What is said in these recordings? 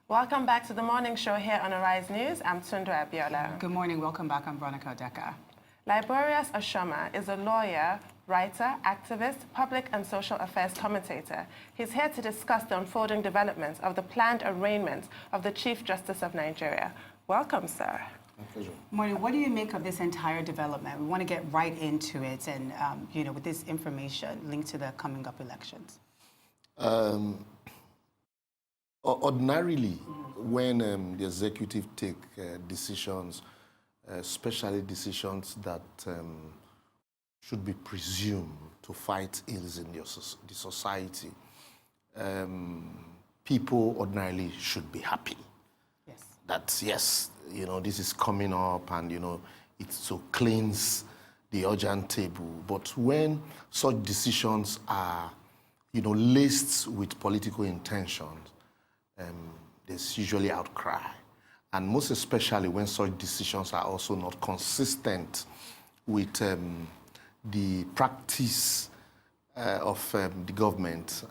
Welcome back to the morning show here on Arise News. I'm Tunde Abiola. Good morning. Welcome back. I'm Veronica Odeka. Liborous Oshoma is a lawyer, writer, activist, public and social affairs commentator. He's here to discuss the unfolding developments of the planned arraignment of the Chief Justice of Nigeria. Welcome, sir. My pleasure. Morning. What do you make of this entire development? We want to get right into it, and with this information linked to the coming up elections. Ordinarily, when the executive take decisions, especially decisions that should be presumed to fight ills in the society, people ordinarily should be happy. Yes. That, yes, this is coming up and, it's to cleanse the urgent table. But when such decisions are, laced with political intentions, there's usually outcry. And most especially when such decisions are also not consistent with the practice of the government,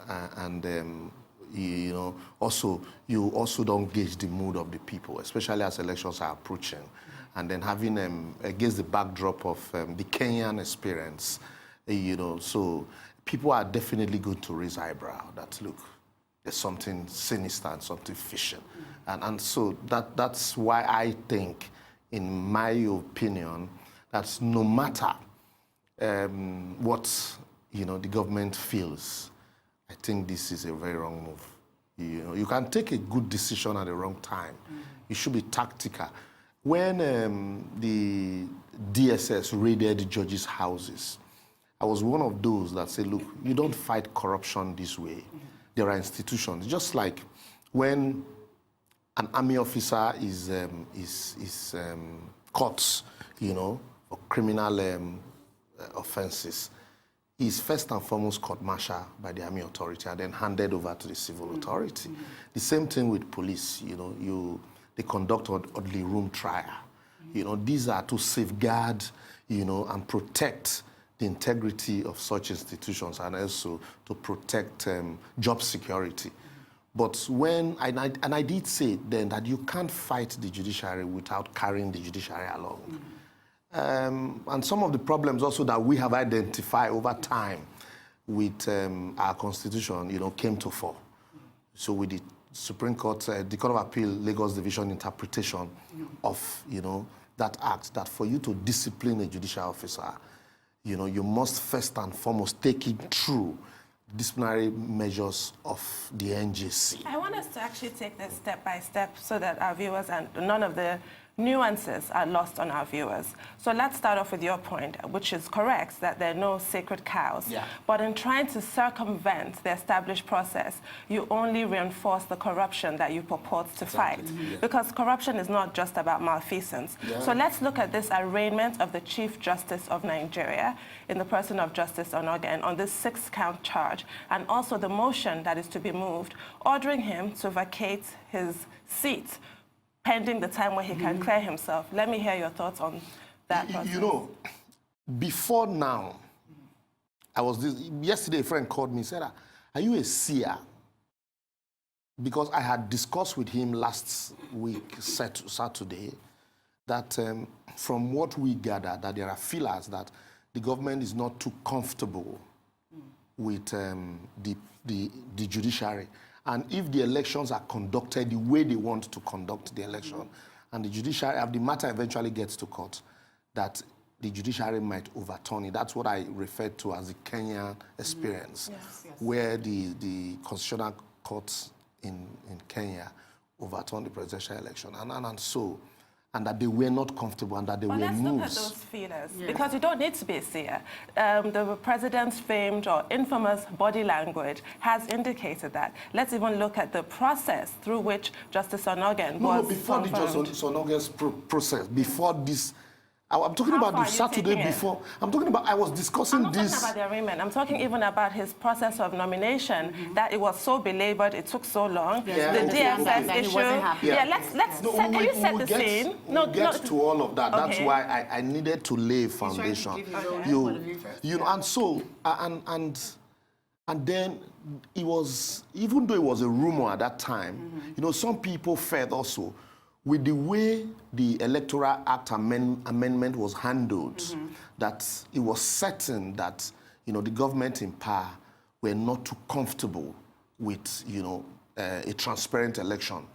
you also don't gauge the mood of the people, especially as elections are approaching. And then having against the backdrop of the Kenyan experience, so people are definitely going to raise eyebrow that, look, there's something sinister and something fishy. And so that's why I think, in my opinion, that no matter what the government feels, I think this is a very wrong move. You can take a good decision at the wrong time. You should be tactical. When the DSS raided judges' houses, I was one of those that said, look, you don't fight corruption this way. There are institutions. Just like when an army officer is caught, for criminal offenses, he's first and foremost court-martialed by the army authority and then handed over to the civil authority. The same thing with police. They conduct orderly room trial. These are to safeguard, and protect the integrity of such institutions, and also to protect job security. But when, and I did say then that you can't fight the judiciary without carrying the judiciary along. And some of the problems also that we have identified over time with our constitution, came to fore. So with the Supreme Court, the Court of Appeal, Lagos Division interpretation of, that act, that for you to discipline a judicial officer, you must first and foremost take it through disciplinary measures of the NJC. I want us to actually take this step by step so that our viewers and none of the nuances are lost on our viewers. So let's start off with your point, which is correct, that there are no sacred cows. Yeah. But in trying to circumvent the established process, you only reinforce the corruption that you purport to fight. Yeah. Because corruption is not just about malfeasance. Yeah. So let's look at this arraignment of the Chief Justice of Nigeria in the person of Justice Onnoghen on this 6-count charge, and also the motion that is to be moved, ordering him to vacate his seat pending the time where he can clear himself. Let me hear your thoughts on that process. Before now, yesterday a friend called me and said, are you a seer? Because I had discussed with him last week, Saturday, that from what we gather, that there are feelers that the government is not too comfortable with the judiciary. And if the elections are conducted the way they want to conduct the election, and the judiciary, if the matter eventually gets to court, that the judiciary might overturn it. That's what I referred to as the Kenyan experience, where the constitutional courts in Kenya overturned the presidential election. And that they were not comfortable and that they were moves. Let's look at those feelers, because you don't need to be a seer. The president's famed or infamous body language has indicated that. Let's even look at the process through which Justice Onnoghen was before the Justice Onnoghen's process, before this, I'm talking about the Saturday before. I'm talking about, I was discussing this. I'm not talking about the arraignment. I'm talking even about his process of nomination, that it was so belabored, it took so long. Yeah. The DSS issue. Can you set the scene? We'll get to all of that. Okay. That's why I needed to lay foundation. And And then it was, even though it was a rumor at that time, you know, some people felt also with the way the Electoral Act amendment was handled, that it was certain that, you know, the government in power were not too comfortable with, you know, a transparent election.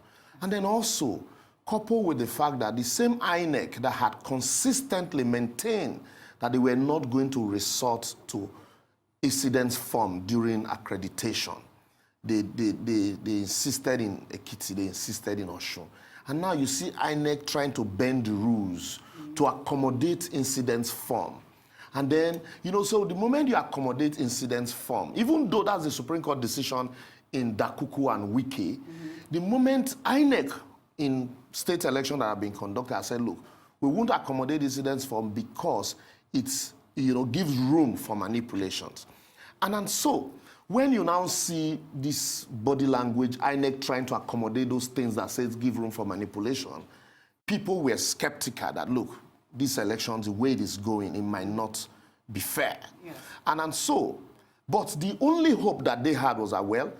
And then also, coupled with the fact that the same INEC that had consistently maintained that they were not going to resort to incidence form during accreditation. They insisted in Ekiti, they insisted in Osun. And now you see INEC trying to bend the rules to accommodate incidence form. And then, you know, so the moment you accommodate incidence form, even though that's the Supreme Court decision in Dakuku and Wike, the moment INEC in state elections that have been conducted has said, look, we won't accommodate incidence form because it's, you know, gives room for manipulations. And so, when you now see this body language, INEC trying to accommodate those things that says give room for manipulation, people were skeptical that, look, these elections, the way it is going, it might not be fair. Yes. And so, but the only hope that they had was that, well,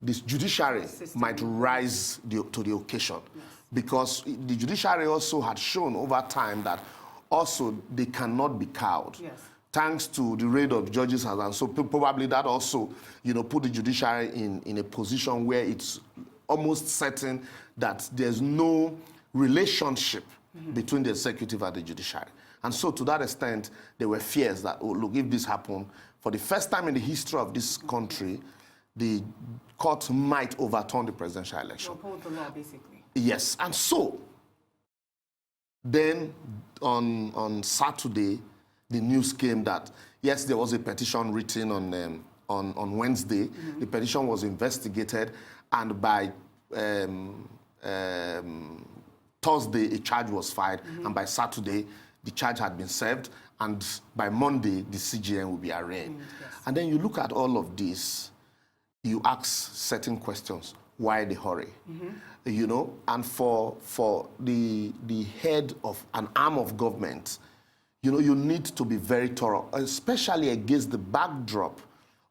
this judiciary might rise to the occasion. Yes. Because the judiciary also had shown over time that also they cannot be cowed. Yes. Thanks to the raid of judges, and so probably that also, you know, put the judiciary in a position where it's almost certain that there's no relationship between the executive and the judiciary. And so to that extent, there were fears that, oh, look, if this happened, for the first time in the history of this country, the court might overturn the presidential election. Uphold the law, basically. Yes, and so then on Saturday, the news came that, yes, there was a petition written on Wednesday. The petition was investigated, and by Thursday, a charge was filed, and by Saturday, the charge had been served, and by Monday, the CJN will be arraigned. Yes. And then you look at all of this, you ask certain questions. Why the hurry? You know, and for the head of an arm of government, you know, you need to be very thorough, especially against the backdrop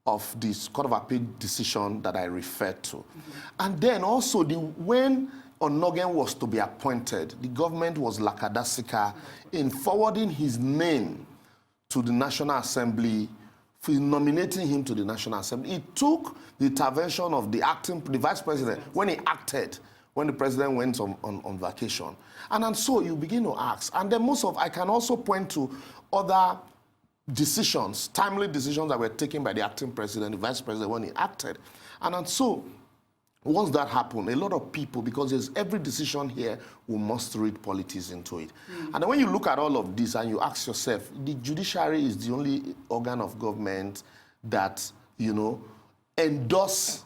of this Court of Appeal decision that I referred to. And then also, when Onnoghen was to be appointed, the government was lackadaisical in forwarding his name to the National Assembly, for nominating him to the National Assembly. It took the intervention of the vice president when he acted, when the president went on vacation. And so you begin to ask. And then I can also point to other decisions, timely decisions that were taken by the acting president, the vice president, when he acted. And so once that happened, a lot of people, because there's every decision here, we must read politics into it. And then when you look at all of this and you ask yourself, the judiciary is the only organ of government that, you know, endorse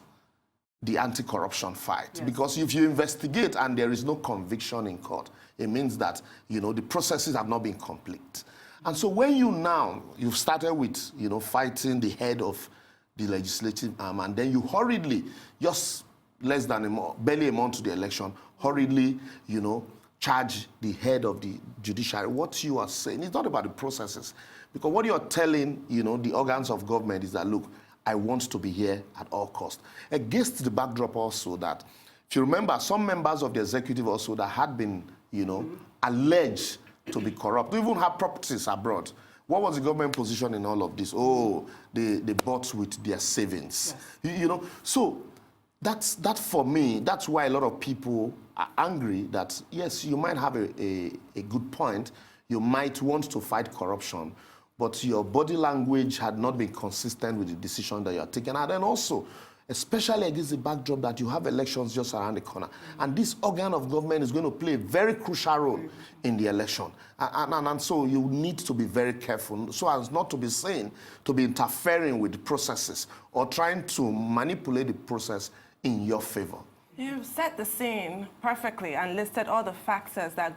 the anti-corruption fight. Yes. Because if you investigate and there is no conviction in court, it means that, you know, the processes have not been complete. And so when you've started with, you know, fighting the head of the legislative arm, and then you hurriedly, just less than barely a month to the election, hurriedly, you know, charge the head of the judiciary. What you are saying, it's not about the processes. Because what you're telling, you know, the organs of government is that, look, I want to be here at all costs. Against the backdrop also that, if you remember, some members of the executive also that had been, you know, alleged to be corrupt, they even have properties abroad. What was the government position in all of this? Oh, they bought with their savings. Yes. You know, so that for me, that's why a lot of people are angry that, yes, you might have a good point. You might want to fight corruption, but your body language had not been consistent with the decision that you are taking. And then also, especially against the backdrop that you have elections just around the corner. And this organ of government is going to play a very crucial role in the election. And so you need to be very careful so as not to be seen to be interfering with the processes or trying to manipulate the process in your favor. You've set the scene perfectly and listed all the factors that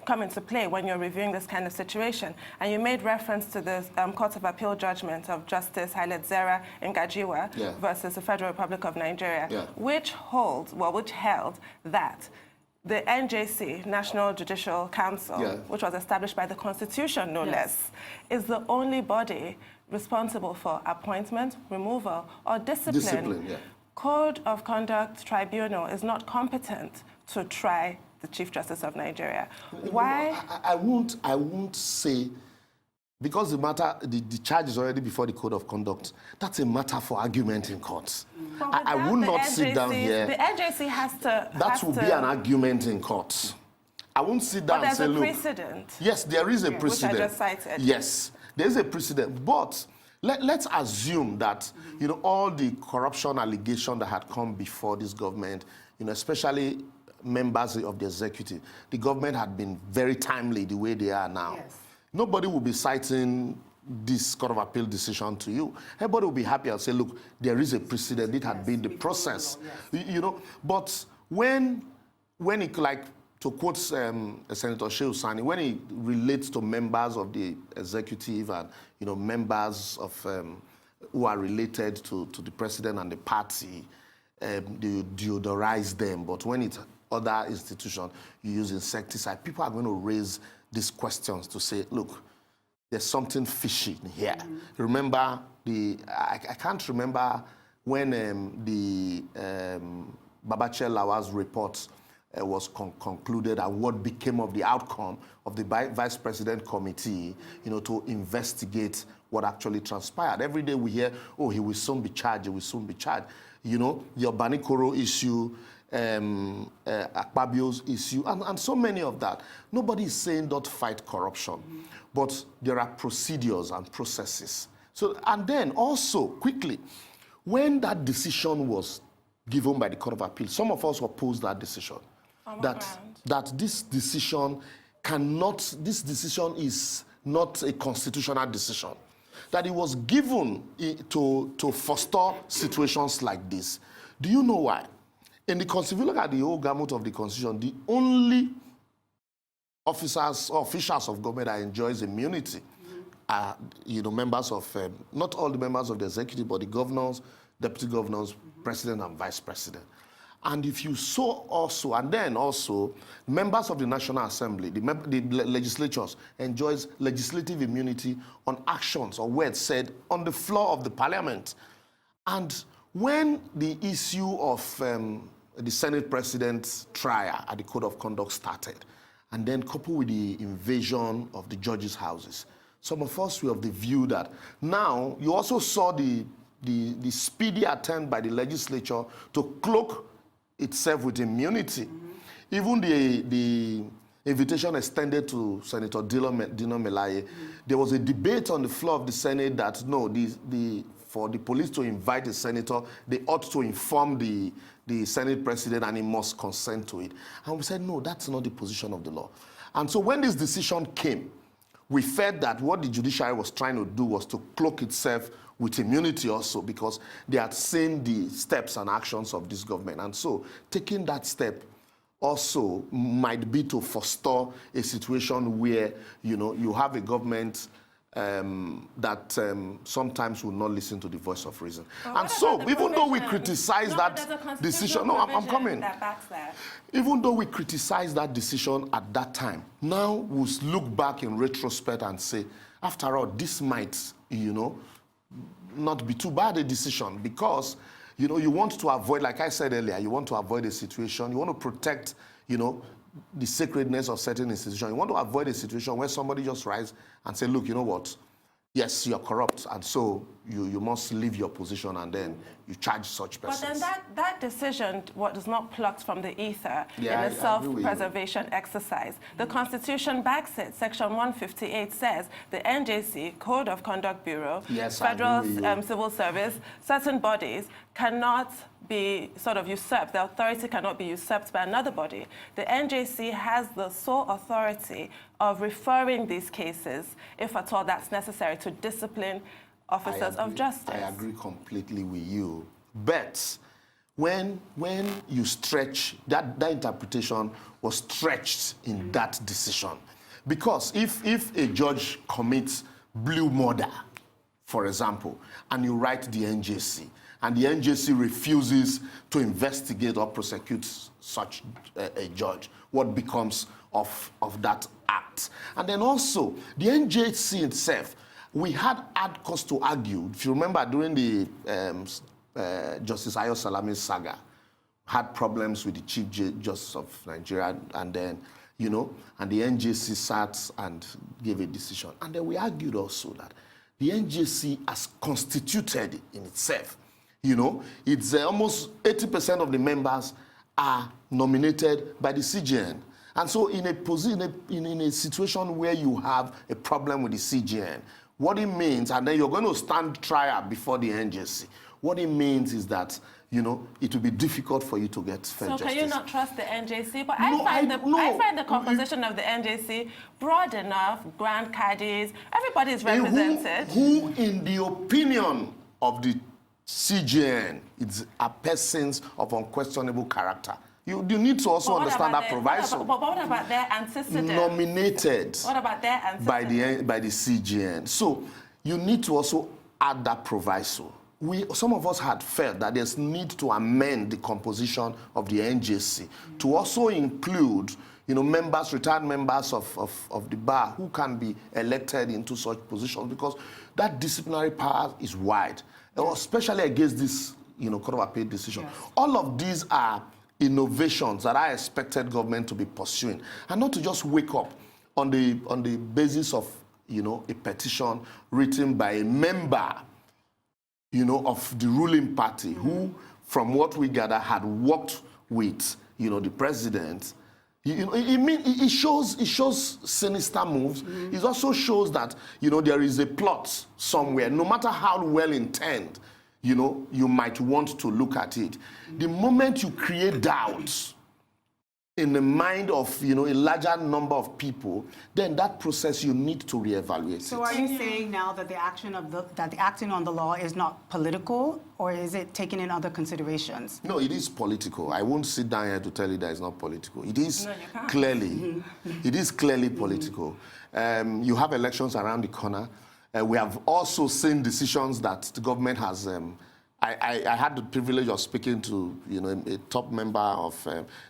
come into play when you're reviewing this kind of situation. And you made reference to the Court of Appeal judgment of Justice Hailedzera Ngajiwa versus the Federal Republic of Nigeria, which held that the NJC, National Judicial Council, Yeah. which was established by the Constitution, no less, is the only body responsible for appointment, removal, or discipline. Yeah. Code of Conduct Tribunal is not competent to try the Chief Justice of Nigeria. Why? I won't say, because the charge is already before the Code of Conduct, that's a matter for argument in court. I will not sit down here. The NJC has to... That will be an argument in court. I won't sit down and say, look... But there's a precedent. Yes, there is a precedent. Which I just cited. Yes, there is a precedent. But let's assume that, all the corruption allegation that had come before this government, especially members of the executive, the government had been very timely the way they are now. Yes. Nobody will be citing this Court of Appeal decision to you. Everybody will be happy and say, look, there is a precedent. It had been the process. But when it, like, to quote Senator Shehu Sani, when it relates to members of the executive and, members of who are related to the president and the party, they deodorize them. But when it's other institutions, you use insecticide, people are going to raise these questions to say, look, there's something fishy here. Remember, I can't remember when the Babachir Lawal's report was concluded and what became of the outcome of the Vice President Committee, to investigate what actually transpired. Every day we hear, oh, he will soon be charged, he will soon be charged. The Obanikoro issue, Akpabio's issue, and so many of that. Nobody is saying don't fight corruption, but there are procedures and processes. So, and then also, quickly, when that decision was given by the Court of Appeal, some of us opposed that decision. That this decision is not a constitutional decision. That it was given to forestall situations like this. Do you know why? In the Constitution, if you look at the whole gamut of the Constitution, the only officers or officials of government that enjoys immunity are, members of, not all the members of the executive, but the governors, deputy governors, president and vice president. And if you saw also, and then also, members of the National Assembly, the legislatures enjoys legislative immunity on actions or words said on the floor of the parliament. And when the issue of the Senate President's trial at the Code of Conduct started, and then coupled with the invasion of the judges' houses, some of us were of the view that now you also saw the speedy attempt by the legislature to cloak itself with immunity. Even the invitation extended to Senator Dino Melaye, there was a debate on the floor of the Senate that no, for the police to invite a senator, they ought to inform the Senate President and he must consent to it. And we said, no, that's not the position of the law. And so when this decision came, we felt that what the judiciary was trying to do was to cloak itself with immunity also, because they had seen the steps and actions of this government. And so taking that step also might be to forestall a situation where, you have a government that sometimes will not listen to the voice of reason. And so, even though we criticize that decision, I'm coming. Even though we criticize that decision at that time, now we'll look back in retrospect and say, after all, this might, not be too bad a decision, because, you want to avoid, like I said earlier, you want to avoid a situation, you want to protect, the sacredness of certain institutions. You want to avoid a situation where somebody just rise and say, look, you know what? Yes, you're corrupt, and so you must leave your position, and then you charge such persons. But then that decision was not plucked from the ether in a self-preservation exercise. The Constitution backs it. Section 158 says the NJC, Code of Conduct Bureau, Federal Civil Service, certain bodies cannot be sort of usurped. The authority cannot be usurped by another body. The NJC has the sole authority of referring these cases, if at all that's necessary, to discipline officers of justice. I agree completely with you. But when you stretch, that interpretation was stretched in that decision. Because if a judge commits blue murder, for example, and you write the NJC, and the NJC refuses to investigate or prosecute such a judge, what becomes of that act? And then also, the NJC itself, we had cause to argue. If you remember, during the Justice Ayo Salami saga, had problems with the Chief Justice of Nigeria, and then, and the NJC sat and gave a decision. And then we argued also that the NJC as constituted in itself, it's almost 80% of the members are nominated by the CJN. And so in a situation where you have a problem with the CJN, what it means, and then you're going to stand trial before the NJC, what it means is that, it will be difficult for you to get fair justice. So can you not trust the NJC? But I find the composition of the NJC broad enough, grand caddies, everybody is represented. Who in the opinion of the CJN, are persons of unquestionable character. You need to also understand that proviso. But what about their antecedents? Nominated. What about their antecedents? By the CJN. So you need to also add that proviso. Some of us had felt that there's need to amend the composition of the NJC to also include, retired members of the bar who can be elected into such positions, because that disciplinary power is wide, especially against this, Court of Appeal decision. Yes. All of these are innovations that I expected government to be pursuing, and not to just wake up on the basis of, a petition written by a member, of the ruling party, who, from what we gather, had worked with, the president. It shows sinister moves. It also shows that, there is a plot somewhere, no matter how well intended, you might want to look at it. The moment you create doubts in the mind of, a larger number of people, then that process you need to reevaluate. So are you saying now that the acting on the law is not political, or is it taking in other considerations? No, it is political. I won't sit down here to tell you that it's not political. It is clearly, it is clearly political. You have elections around the corner. We have also seen decisions that the government has. I had the privilege of speaking to a top member of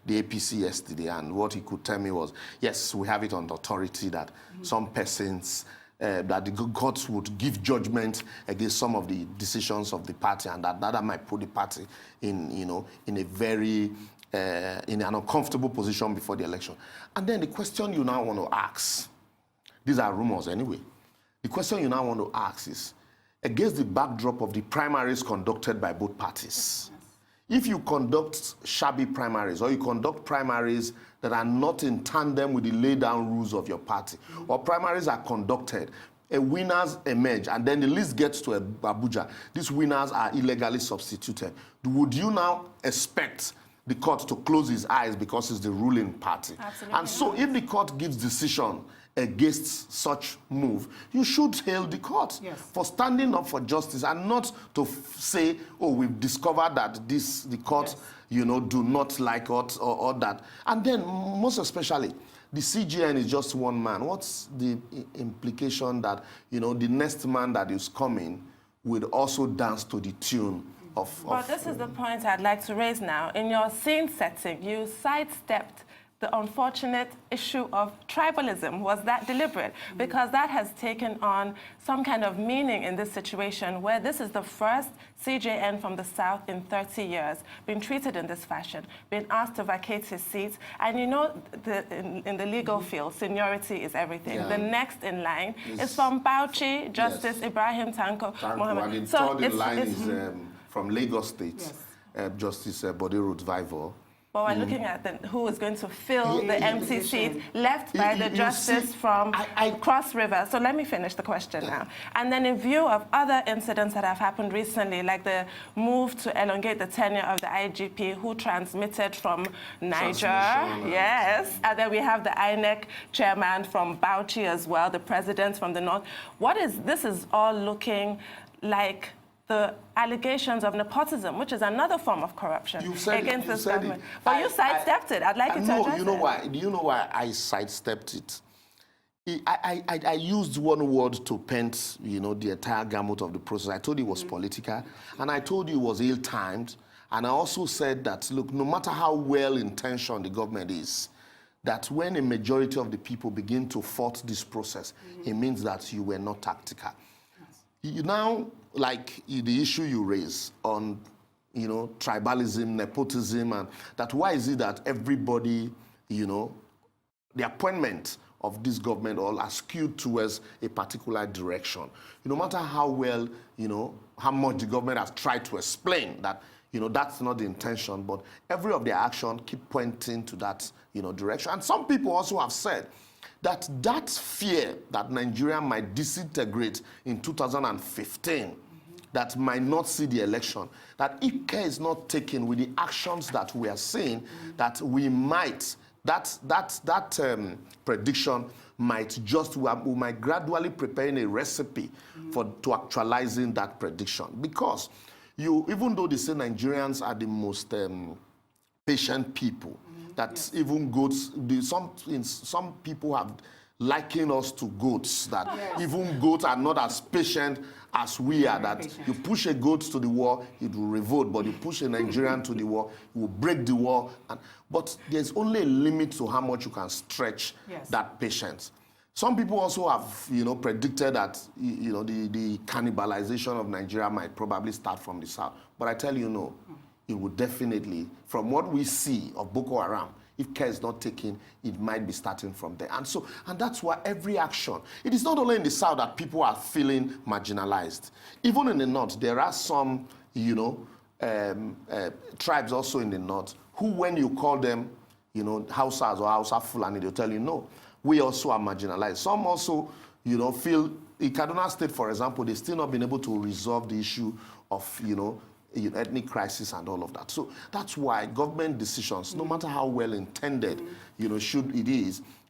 the APC yesterday, and what he could tell me was, yes, we have it on authority that some persons, that the courts would give judgment against some of the decisions of the party, and that might put the party in a very in an uncomfortable position before the election. And then the question you now want to ask, these are rumors anyway. The question you now want to ask is, against the backdrop of the primaries conducted by both parties, if you conduct shabby primaries, or you conduct primaries that are not in tandem with the laid-down rules of your party, or primaries are conducted, winners emerge, and then the list gets to Abuja, these winners are illegally substituted, would you now expect the court to close its eyes because it's the ruling party? Absolutely. And so if the court gives decision against such move, you should hail the court for standing up for justice, and not to say, oh, we've discovered that the court, do not like us or that. And then, most especially, the CJN is just one man. What's the implication that, the next man that is coming would also dance to the tune of... Well, this is the point I'd like to raise now. In your scene setting, you sidestepped the unfortunate issue of tribalism. Was that deliberate? Because that has taken on some kind of meaning in this situation, where this is the first CJN from the South in 30 years being treated in this fashion, being asked to vacate his seat. And in the legal field, seniority is everything. The next in line is from Bauchi, Justice Ibrahim Tanko Mohammed. So third in line is from Lagos State, Justice Bodiru Dvaivo. But we're looking at who is going to fill the empty seat left by the justice from Cross River. So let me finish the question now. And then in view of other incidents that have happened recently, like the move to elongate the tenure of the IGP who transmitted from Niger, and then we have the INEC chairman from Bauchi as well, the president from the north. This is all looking like the allegations of nepotism, which is another form of corruption against this government. But you sidestepped it. I'd like you to address it. Do you know why I sidestepped it? I used one word to paint, the entire gamut of the process. I told you it was political, and I told you it was ill-timed, and I also said that, look, no matter how well-intentioned the government is, that when a majority of the people begin to fault this process, it means that you were not tactical. You now, like the issue you raise on, tribalism, nepotism, and that why is it that everybody, the appointment of this government all are skewed towards a particular direction. No matter how well, how much the government has tried to explain that, that's not the intention, but every of their action keep pointing to that, direction. And some people also have said that fear that Nigeria might disintegrate in 2015, that might not see the election, that if care is not taken with the actions that we are seeing, that we might, that prediction might we might gradually preparing a recipe to actualizing that prediction. Because even though they say Nigerians are the most patient people, that even goats, some people have likened us to goats, that even goats are not as patient as we are, that you push a goat to the wall, it will revolt, but you push a Nigerian to the wall, it will break the wall. But there's only a limit to how much you can stretch that patience. Some people also have, predicted that, the cannibalization of Nigeria might probably start from the south. But I tell you, no, it would definitely, from what we see of Boko Haram, if care is not taken, it might be starting from there. And that's why every action, it is not only in the south that people are feeling marginalized. Even in the north, there are some, tribes also in the north who, when you call them, Hausas or Hausa Fulani, they'll tell you, no, we also are marginalized. Some also, feel, in Kaduna State, for example, they've still not been able to resolve the issue of, ethnic crisis and all of that. So that's why government decisions, no matter how well intended,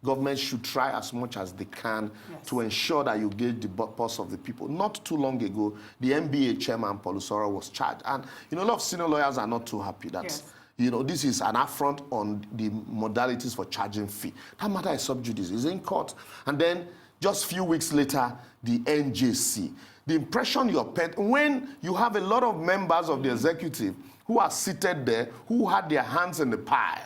government should try as much as they can to ensure that you get the pulse of the people. Not too long ago, the NBA chairman, Polusora, was charged. And, a lot of senior lawyers are not too happy that, this is an affront on the modalities for charging fee. That matter is sub judice, it's in court. And then just a few weeks later, the NJC. The impression you're painting, when you have a lot of members of the executive who are seated there, who had their hands in the pie,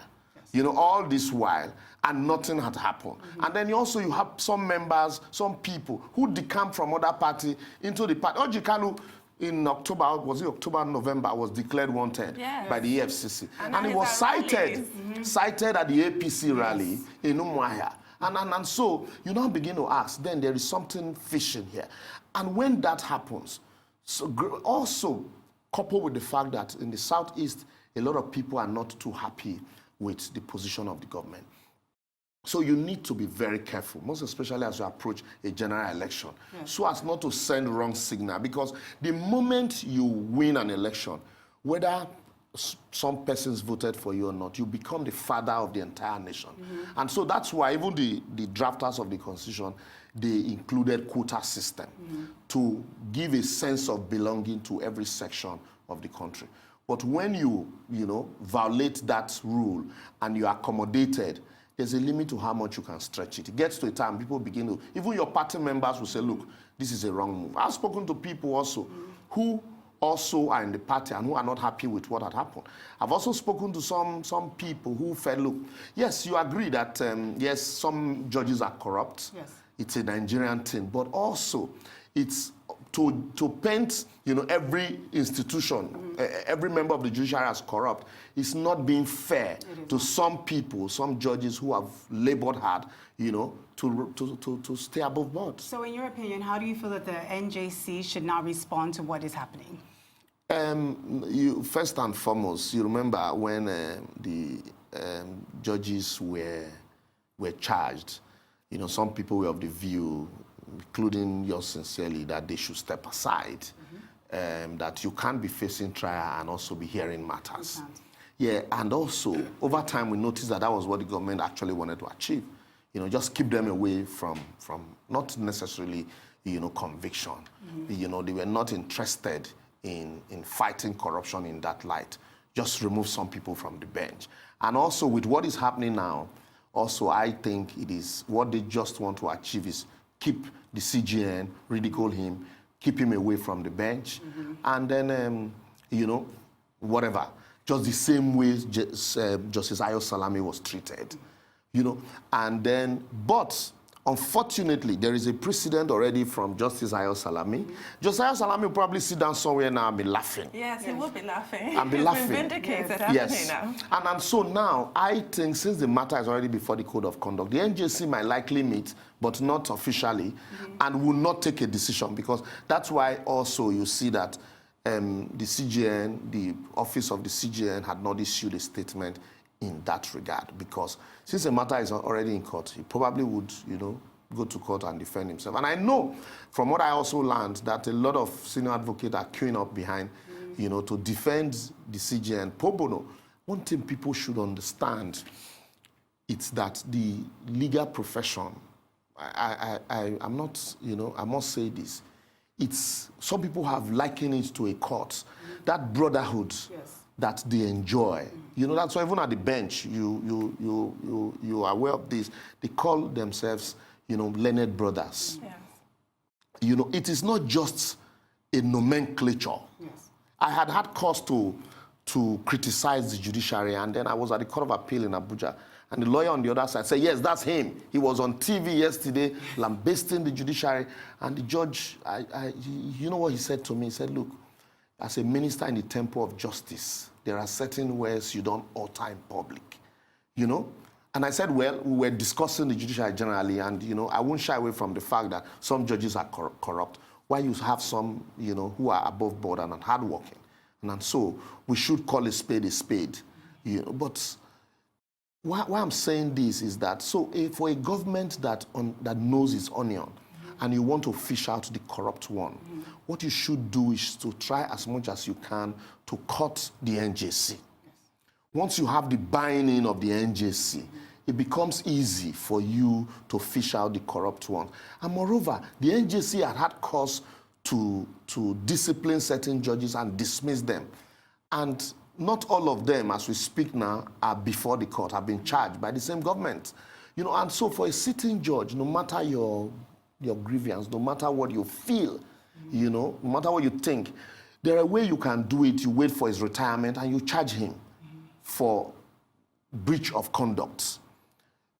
all this while, and nothing had happened. And then you have some members, some people who decamp from other party into the party. Ojikalu, in October, was it October, November, was declared wanted by the EFCC. And it was cited at the APC rally in Umuahia. And so you now begin to ask, then there is something fishing here. And when that happens, also coupled with the fact that in the Southeast, a lot of people are not too happy with the position of the government. So you need to be very careful, most especially as you approach a general election, so as not to send wrong signal. Because the moment you win an election, whether some persons voted for you or not, you become the father of the entire nation. And so that's why even the drafters of the Constitution, they included quota system to give a sense of belonging to every section of the country. But when you violate that rule and you are accommodated, there's a limit to how much you can stretch it. It gets to a time people begin to, even your party members will say, look, this is a wrong move. I've spoken to people also who also are in the party and who are not happy with what had happened. I've also spoken to some people who felt, look, yes, you agree that, yes, some judges are corrupt. Yes. It's a Nigerian thing, but also it's to paint, every institution, every member of the judiciary as corrupt. It's not being fair to some people, some judges who have labored hard, to stay above board. So in your opinion, how do you feel that the NJC should not respond to what is happening? First and foremost, you remember when the judges were charged, some people were of the view, including yours sincerely, that they should step aside, that you can't be facing trial and also be hearing matters. Yeah, and also, over time, we noticed that was what the government actually wanted to achieve. Just keep them away from not necessarily, conviction. They were not interested in fighting corruption in that light. Just remove some people from the bench. And also, with what is happening now, also I think it is what they just want to achieve is keep the CJN, ridicule him, keep him away from the bench, and then, you know, whatever. Just the same way Justice Ayo Salami was treated, you know. And then, but unfortunately, there is a precedent already from Justice Ayo Salami. Justice Ayo Salami will probably sit down somewhere now and be laughing. Yes, he will be laughing. And be laughing. He's been vindicated, Yes. hasn't he now? And so now, I think since the matter is already before the Code of Conduct, the NJC might likely meet, but not officially, and will not take a decision, because that's why also you see that the CJN, the office of the CJN had not issued a statement in that regard, because since the matter is already in court, he probably would, you know, go to court and defend himself. And I know from what I also learned that a lot of senior advocates are queuing up behind, you know, to defend the CJN pro bono. One thing people should understand, it's that the legal profession, I'm not, you know, I must say this, it's, some people have likened it to a court, that brotherhood that they enjoy. You know, that's why even at the bench, you are aware of this. They call themselves, you know, learned brothers. Yes. You know, it is not just a nomenclature. Yes. I had cause to criticize the judiciary, and then I was at the Court of Appeal in Abuja, and the lawyer on the other side said, yes, that's him. He was on TV yesterday lambasting the judiciary, and the judge, you know what he said to me? He said, look, as a minister in the temple of justice, there are certain words you don't utter in public, you know? And I said, well, we were discussing the judiciary generally, and, you know, I won't shy away from the fact that some judges are corrupt, while you have some, you know, who are above board and hardworking. And so we should call a spade, you know? But why I'm saying this is that, so for a government that knows its onion, and you want to fish out the corrupt one, what you should do is to try as much as you can to cut the NJC. Once you have the buy-in of the NJC, it becomes easy for you to fish out the corrupt one. And moreover, the NJC had cause to discipline certain judges and dismiss them. And not all of them, as we speak now, are before the court, have been charged by the same government. You know, and so for a sitting judge, no matter your grievance, no matter what you feel, you know, no matter what you think, there are a way you can do it. You wait for his retirement and you charge him for breach of conduct.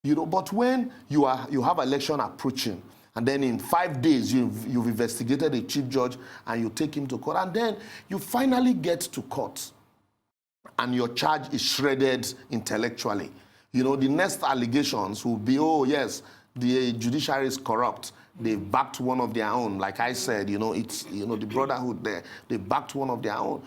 You know, but when you have election approaching, and then in 5 days you've investigated a chief judge and you take him to court, and then you finally get to court and your charge is shredded intellectually. You know, the next allegations will be, oh yes, the judiciary is corrupt. They backed one of their own. Like I said, you know, it's, you know, the brotherhood there. They backed one of their own.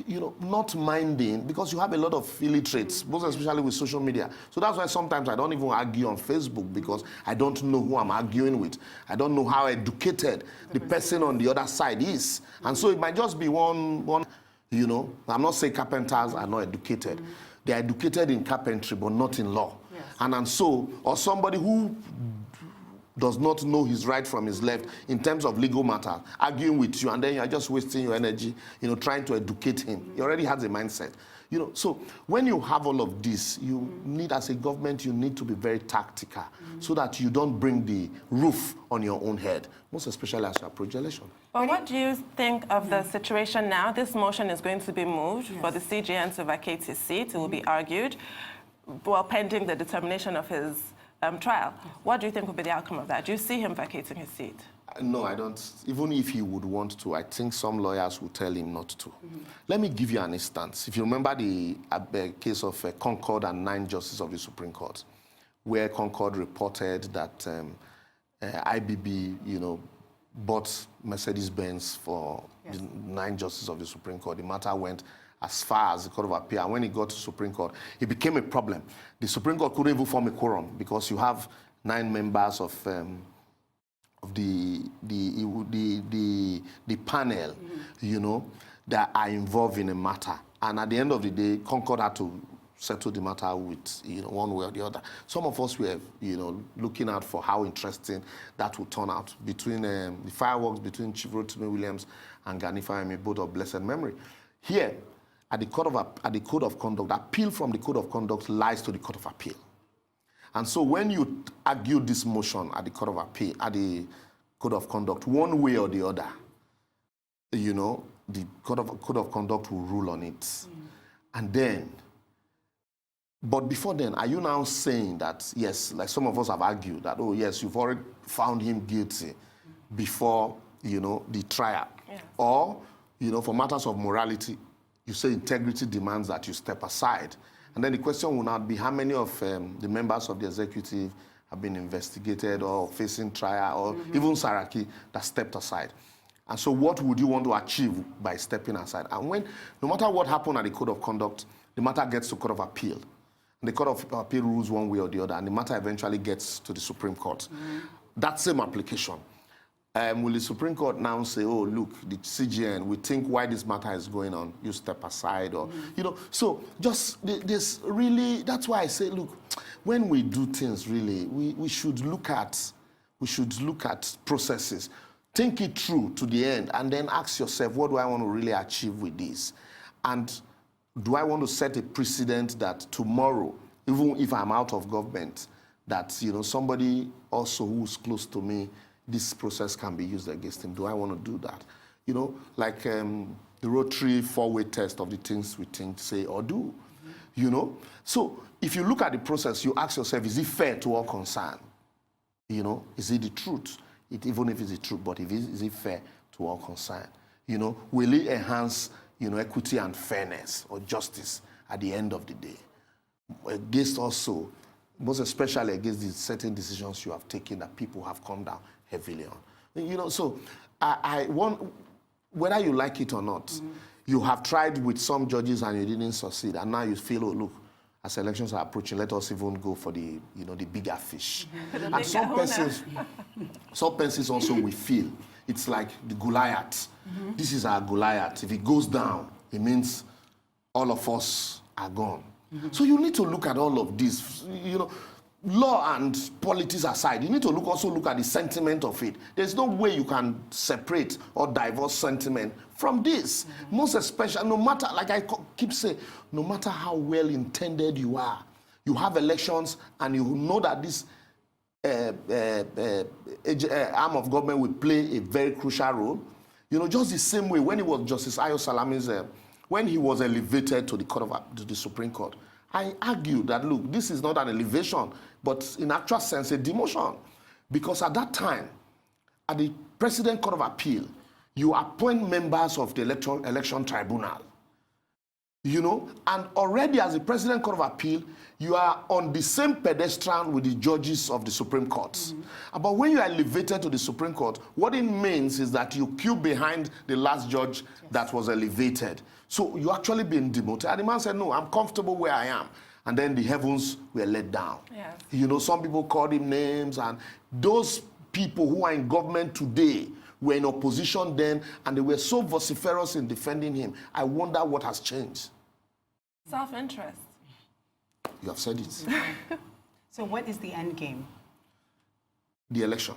You know, not minding, because you have a lot of illiterates, most especially with social media. So that's why sometimes I don't even argue on Facebook, because I don't know who I'm arguing with. I don't know how educated the person on the other side is. And so it might just be one, you know, I'm not saying carpenters are not educated. They're educated in carpentry, but not in law. Yes. And so, or somebody who does not know his right from his left in terms of legal matters, arguing with you, and then you're just wasting your energy, you know, trying to educate him. He already has a mindset. You know, so when you have all of this, you need, as a government, you need to be very tactical so that you don't bring the roof on your own head, most especially as you approach the election. Well, what do you think of the situation now? This motion is going to be moved for the CJN to vacate his seat. It will be argued, while pending the determination of his trial. What do you think will be the outcome of that? Do you see him vacating his seat? No, I don't. Even if he would want to, I think some lawyers will tell him not to. Let me give you an instance. If you remember the case of Concord and 9 justices of the Supreme Court, where Concord reported that IBB, you know, bought Mercedes-Benz for the 9 justices of the Supreme Court. The matter went as far as the Court of Appeal. And when it got to Supreme Court, it became a problem. The Supreme Court couldn't even form a quorum, because you have 9 members of the panel, you know, that are involved in a matter. And at the end of the day, Concord had to settle the matter with, you know, one way or the other. Some of us were, you know, looking out for how interesting that would turn out between the fireworks between Chief Rotimi Williams and Gani Fahimi, both of blessed memory. Here, at the Code of Conduct, appeal from the Code of Conduct lies to the Court of Appeal. And so when you argue this motion at the Court of Appeal, at the Code of Conduct, one way or the other, you know, the Code of Conduct will rule on it. And then, but before then, are you now saying that, yes, like some of us have argued that, oh, yes, you've already found him guilty before, you know, the trial? Yes. Or, you know, for matters of morality, you say integrity demands that you step aside. And then the question will not be how many of the members of the executive have been investigated or facing trial, or even Saraki that stepped aside. And so what would you want to achieve by stepping aside? And when, no matter what happened at the Code of Conduct, the matter gets to Court of Appeal. And the Court of Appeal rules one way or the other, and the matter eventually gets to the Supreme Court. That same application. Will the Supreme Court now say, oh, look, the CJN, we think why this matter is going on, you step aside, or, you know, so just this really, that's why I say, look, when we do things really, we should look at processes, think it through to the end, and then ask yourself, what do I want to really achieve with this? And do I want to set a precedent that tomorrow, even if I'm out of government, that, you know, somebody also who's close to me, this process can be used against him. Do I want to do that? You know, like the rotary four-way test of the things we think, say, or do. You know? So if you look at the process, you ask yourself, is it fair to all concerned? You know, is it the truth? Even if it's the truth, but is it fair to all concerned? You know, will it enhance, you know, equity and fairness or justice at the end of the day? Against also, most especially against the certain decisions you have taken that people have come down heavily on. You know, so I want, whether you like it or not, you have tried with some judges and you didn't succeed, and now you feel, oh, look, as elections are approaching, let us even go for the, you know, the bigger fish. And some persons also we feel it's like the Goliath. This is our Goliath. If it goes down, it means all of us are gone. So you need to look at all of this, you know, law and politics aside, you need to also look at the sentiment of it. There's no way you can separate or divorce sentiment from this. Most especially, no matter, like I keep saying, no matter how well intended you are, you have elections and you know that this arm of government will play a very crucial role. You know, just the same way when it was Justice Ayo Salami's, when he was elevated to the Supreme Court, I argued that, look, this is not an elevation, but in actual sense, a demotion. Because at that time, at the President Court of Appeal, you appoint members of the election tribunal. You know, and already as the President Court of Appeal, you are on the same pedestal with the judges of the Supreme Court. But when you are elevated to the Supreme Court, what it means is that you queue behind the last judge that was elevated. So you actually been demoted. And the man said, no, I'm comfortable where I am. And then the heavens were let down. Yes. You know, some people called him names, and those people who are in government today were in opposition then, and they were so vociferous in defending him. I wonder what has changed. Self-interest. You have said it. So what is the end game? The election.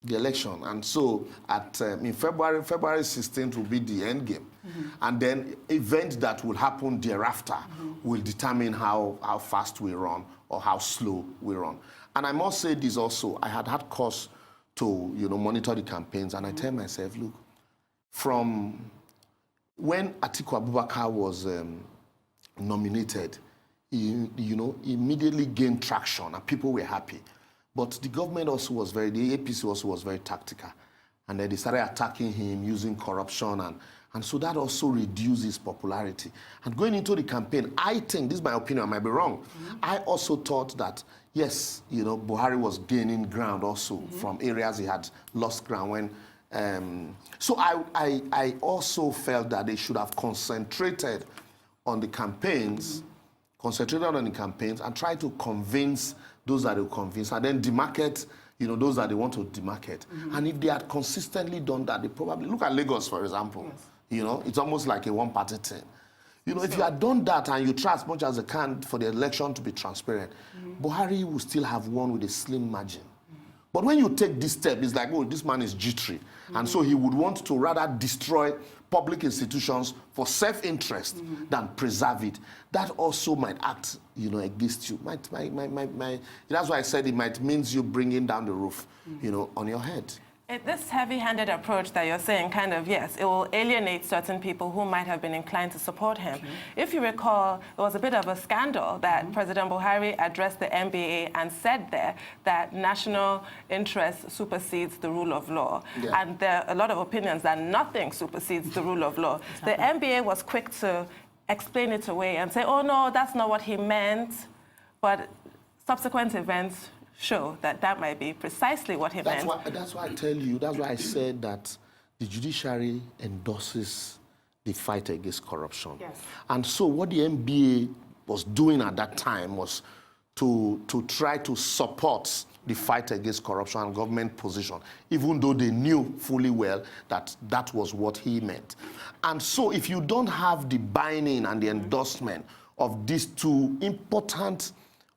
The election. And so in February 16th will be the end game. And then events that will happen thereafter will determine how fast we run or how slow we run. And I must say this also, I had cause to, you know, monitor the campaigns, and I tell myself, look, from when Atiku Abubakar was nominated, he, you know, immediately gained traction and people were happy. But the government also was the APC also was very tactical. And then they started attacking him using corruption, and so that also reduced his popularity. And going into the campaign, I think, this is my opinion, I might be wrong, I also thought that, yes, you know, Buhari was gaining ground also from areas he had lost ground when. So I also felt that they should have concentrated on the campaigns, and try to convince those that they convince, and then demarcate, you know, those that they want to demarcate. And if they had consistently done that, they probably, look at Lagos, for example. Yes. You know, it's almost like a one-party thing. You know, if you had done that and you try as much as you can for the election to be transparent, Buhari will still have won with a slim margin. But when you take this step, it's like, oh, this man is jittery. And so he would want to rather destroy public institutions for self-interest than preserve it. That also might act, against you. That's why I said it might means you bringing down the roof, on your head. This heavy-handed approach that you're saying, kind of, yes, it will alienate certain people who might have been inclined to support him. If you recall, there was a bit of a scandal that President Buhari addressed the NBA and said there that national interest supersedes the rule of law. Yeah. And there are a lot of opinions that nothing supersedes the rule of law. The NBA was quick to explain it away and say, oh, no, that's not what he meant. But subsequent events show that that might be precisely what he meant. That's why I tell you, that's why I said that the judiciary endorses the fight against corruption. Yes. And so what the NBA was doing at that time was to try to support the fight against corruption and government position, even though they knew fully well that that was what he meant. And so if you don't have the buy-in and the endorsement of these two important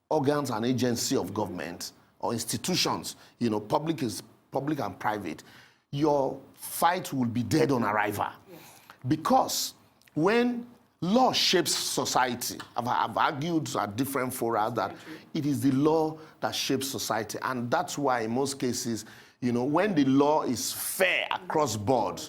organs and agency of government or institutions, public and private, your fight will be dead on arrival. Yes. Because when law shapes society, I've argued at different fora that it is the law that shapes society. And that's why in most cases, when the law is fair across board,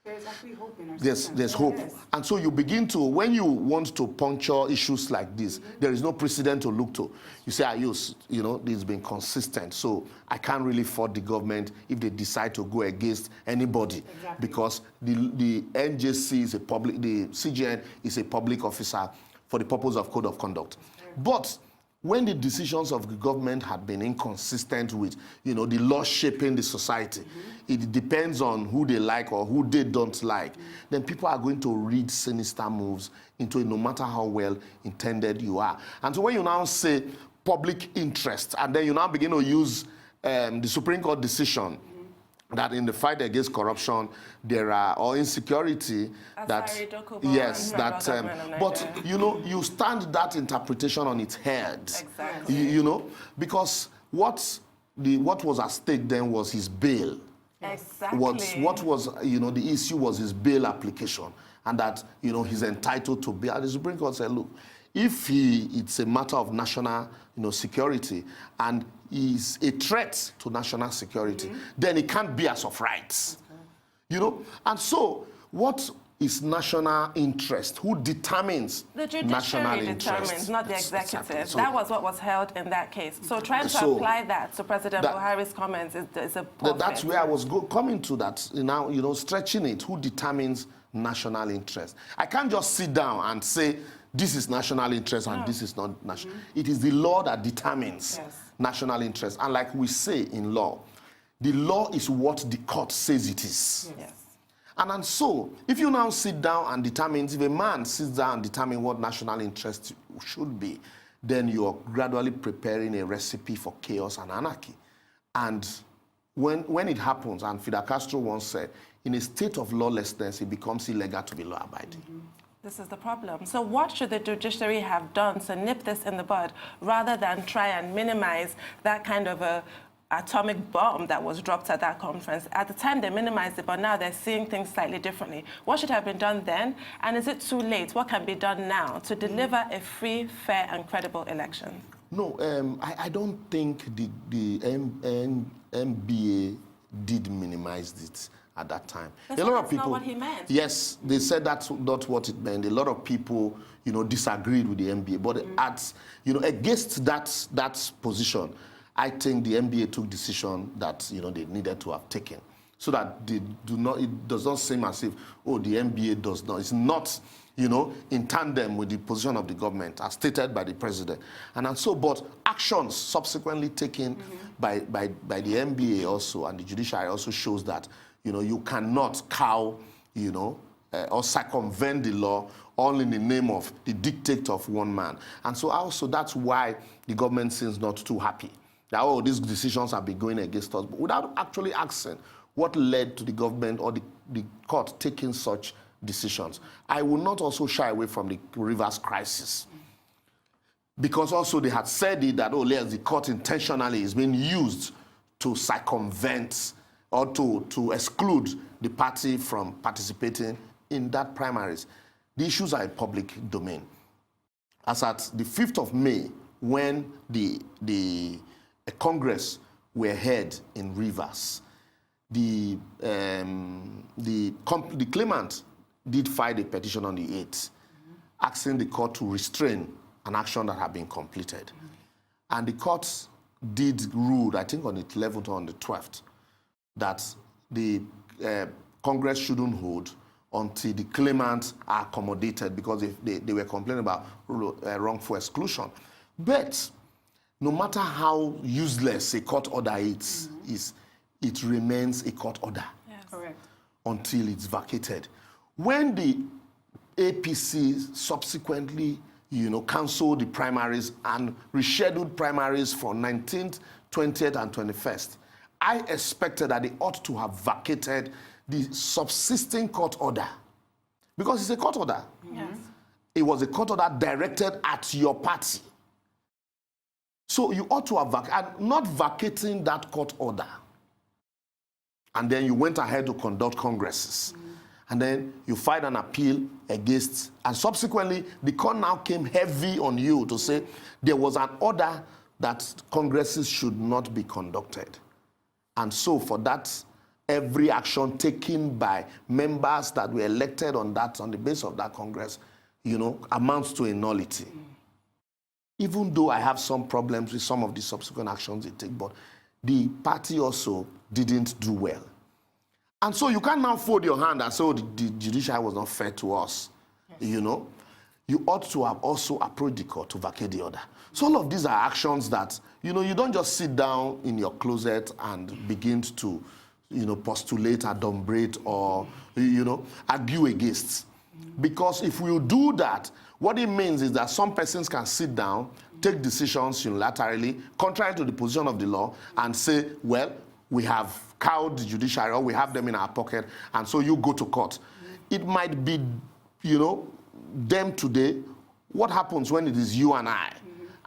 there's actually hope in our there's hope. And so you begin to, when you want to puncture issues like this, there is no precedent to look to. You say, this has been consistent, so I can't really fault the government if they decide to go against anybody. Exactly. Because the NJC is the CJN is a public officer for the purpose of code of conduct. But when the decisions of the government had been inconsistent with, the law shaping the society, it depends on who they like or who they don't like, then people are going to read sinister moves into it, no matter how well intended you are. And so when you now say public interest, and then you now begin to use the Supreme Court decision that in the fight against corruption there are, or insecurity, yes, but you stand that interpretation on its head. Exactly. Because what was at stake then was his bail. Exactly. What was the issue was his bail application, and that he's entitled to bail. And the Supreme Court said, look, if it's a matter of national security and is a threat to national security, then it can't be as of rights. Okay. And so what is national interest? Who determines national interest? The judiciary determines, not the executive. Exactly. So that was what was held in that case. So trying to apply that to President Buhari's comments is a poor That's where I was coming to that, stretching it. Who determines national interest? I can't just sit down and say, this is national interest and this is not national. It is the law that determines national interest. And like we say in law, the law is what the court says it is. Yes. And so, if you now sit down and determine, if a man sits down and determines what national interest should be, then you're gradually preparing a recipe for chaos and anarchy. And when it happens, and Fidel Castro once said, in a state of lawlessness, it becomes illegal to be law-abiding. This is the problem. So what should the judiciary have done to nip this in the bud, rather than try and minimize that kind of a atomic bomb that was dropped at that conference? At the time, they minimized it, but now they're seeing things slightly differently. What should have been done then? And is it too late? What can be done now to deliver a free, fair, and credible election? No, I don't think the NBA did minimize it at that time. That's not what he meant. Yes, they said that's not what it meant. A lot of people, disagreed with the NBA. But against that position, I think the NBA took decision that they needed to have taken, so that they it does not seem as if the NBA does not. It's not in tandem with the position of the government as stated by the president, and so. But actions subsequently taken by the NBA also and the judiciary also shows that you cannot cow or circumvent the law all in the name of the dictate of one man. And so also that's why the government seems not too happy that, these decisions have been going against us, but without actually asking what led to the government or the court taking such decisions. I will not also shy away from the Rivers crisis, because also they had said it that, the court intentionally is being used to circumvent or to exclude the party from participating in that primaries. The issues are in public domain. As at the 5th of May, when the Congress were held in Rivers, the claimant did file a petition on the 8th, asking the court to restrain an action that had been completed. And the court did rule, I think on the 11th or on the 12th, that the Congress shouldn't hold until the claimants are accommodated, because they were complaining about wrongful exclusion. But no matter how useless a court order is, it remains a court order. Yes. Correct. Until it's vacated. When the APC subsequently, canceled the primaries and rescheduled primaries for 19th, 20th, and 21st, I expected that they ought to have vacated the subsisting court order, because it's a court order. Yes. It was a court order directed at your party. So you ought to have vacated, not vacating that court order. And then you went ahead to conduct congresses. And then you filed an appeal against, and subsequently the court now came heavy on you to say there was an order that congresses should not be conducted. And so for that, every action taken by members that were elected on the basis of that Congress, amounts to a nullity. Even though I have some problems with some of the subsequent actions they take, but the party also didn't do well. And so you can't now fold your hand and say, oh, the judiciary was not fair to us. Yes. You ought to have also approached the court to vacate the order. So all of these are actions that, you don't just sit down in your closet and begin to, postulate, adumbrate, or, argue against. Because if we do that, what it means is that some persons can sit down, take decisions unilaterally, contrary to the position of the law, and say, well, we have cowed the judiciary, or we have them in our pocket, and so you go to court. It might be, them today. What happens when it is you and I?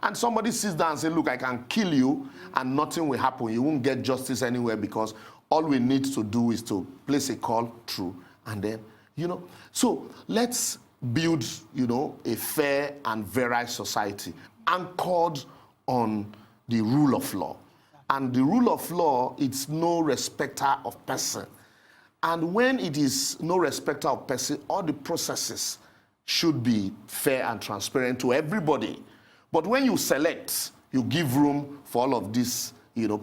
And somebody sits down and says, look, I can kill you, and nothing will happen. You won't get justice anywhere, because all we need to do is to place a call through, and then, So let's build, a fair and virile society anchored on the rule of law. And the rule of law, it's no respecter of person. And when it is no respecter of person, all the processes should be fair and transparent to everybody. But when you select, you give room for all of these,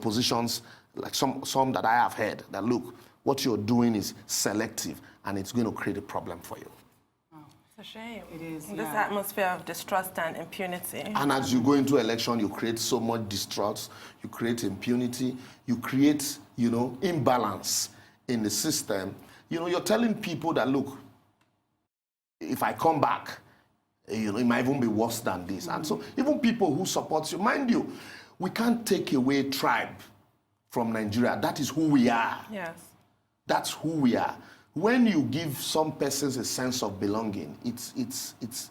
positions, like some that I have heard, that look, what you're doing is selective, and it's going to create a problem for you. It's a shame. It is, This atmosphere of distrust and impunity. And as you go into election, you create so much distrust, you create impunity, you create, imbalance in the system. You're telling people that, look, if I come back, it might even be worse than this. And so even people who support you, mind you, we can't take away tribe from Nigeria. That is who we are. Yes. That's who we are. When you give some persons a sense of belonging, it's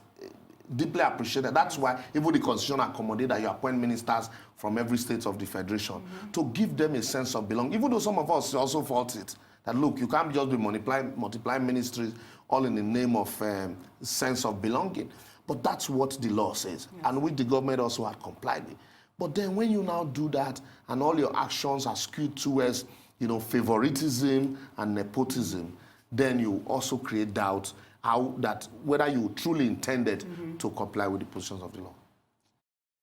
deeply appreciated. That's why even the Constitution accommodates that you appoint ministers from every state of the Federation to give them a sense of belonging. Even though some of us also fault it, that look, you can't just be multiplying ministries all in the name of sense of belonging. But that's what the law says, and which the government also had complied with. But then when you now do that, and all your actions are skewed towards, favoritism and nepotism, then you also create doubt whether you truly intended to comply with the positions of the law.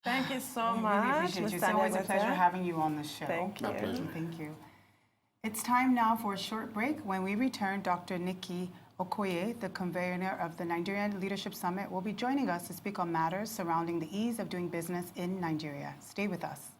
Thank you so We much. really appreciate you. It's always a pleasure having you on the show. Thank you. My pleasure. Thank you. It's time now for a short break. When we return, Dr. Nikki Okoye, the convener of the Nigerian Leadership Summit, will be joining us to speak on matters surrounding the ease of doing business in Nigeria. Stay with us.